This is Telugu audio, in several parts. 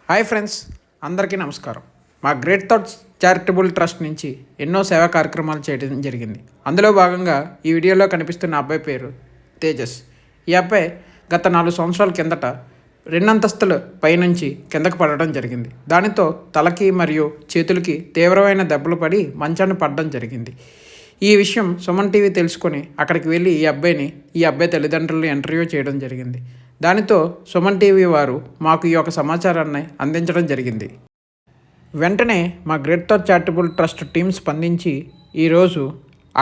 హాయ్ ఫ్రెండ్స్, అందరికీ నమస్కారం. మా గ్రేట్ థాట్స్ చారిటబుల్ ట్రస్ట్ నుంచి ఎన్నో సేవా కార్యక్రమాలు చేయడం జరిగింది. అందులో భాగంగా ఈ వీడియోలో కనిపిస్తున్న అబ్బాయి పేరు తేజస్. ఈ అబ్బాయి గత 4 సంవత్సరాల కిందట 2 అంతస్తుల పైనుంచి కిందకు పడడం జరిగింది. దానితో తలకి మరియు చేతులకి తీవ్రమైన దెబ్బలు పడి మంచాన్ని పడడం జరిగింది. ఈ విషయం సుమన్ టీవీ తెలుసుకొని అక్కడికి వెళ్ళి ఈ అబ్బాయి తల్లిదండ్రులను ఇంటర్వ్యూ చేయడం జరిగింది. దానితో సుమన్ టీవీ వారు మాకు ఈ యొక్క సమాచారాన్ని అందించడం జరిగింది. వెంటనే మా great thought charitable trust team స్పందించి ఈరోజు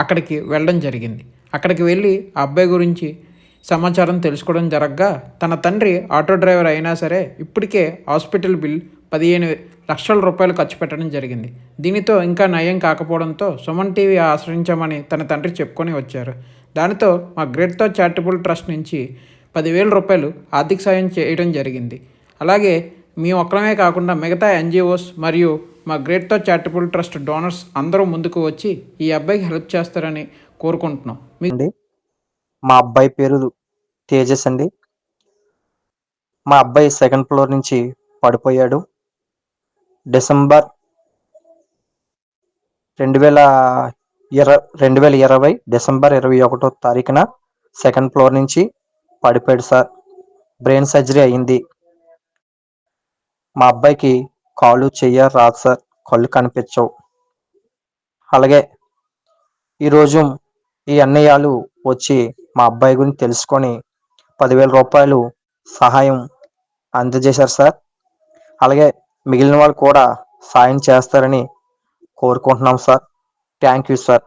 అక్కడికి వెళ్ళడం జరిగింది. అక్కడికి వెళ్ళి ఆ అబ్బాయి గురించి సమాచారం తెలుసుకోవడం జరగగా తన తండ్రి ఆటో డ్రైవర్ అయినా సరే ఇప్పటికే హాస్పిటల్ బిల్ 15 లక్షల రూపాయలు ఖర్చు పెట్టడం జరిగింది. దీనితో ఇంకా నయం కాకపోవడంతో సుమన్ టీవీ ఆశ్రయించామని తన తండ్రి చెప్పుకొని వచ్చారు. దానితో మా గ్రేట్ థాట్ చారిటబుల్ ట్రస్ట్ నుంచి 10,000 రూపాయలు ఆర్థిక సాయం చేయడం జరిగింది. అలాగే మీ ఒక్కరమే కాకుండా మిగతా ఎన్జిఓస్ మరియు మా great thought charitable trust donors అందరూ ముందుకు వచ్చి ఈ అబ్బాయికి హెల్ప్ చేస్తారని కోరుకుంటున్నాం. మా అబ్బాయి పేరు తేజస్ అండి. మా అబ్బాయి 2nd ఫ్లోర్ నుంచి పడిపోయాడు. డిసెంబర్ 2020 డిసెంబర్ 21వ తారీఖున 2nd ఫ్లోర్ నుంచి పడిపోయాడు సార్. బ్రెయిన్ సర్జరీ అయింది. మా అబ్బాయికి కాలు చెయ్య రాదు సార్, కళ్ళు కనిపించవు. అలాగే ఈరోజు ఈ అన్నయ్యాలు వచ్చి మా అబ్బాయి గురించి తెలుసుకొని 10,000 రూపాయలు సహాయం అందజేశారు సార్. అలాగే మిగిలిన వాళ్ళు కూడా సాయం చేస్తారని కోరుకుంటున్నాం సార్. Thank you sir.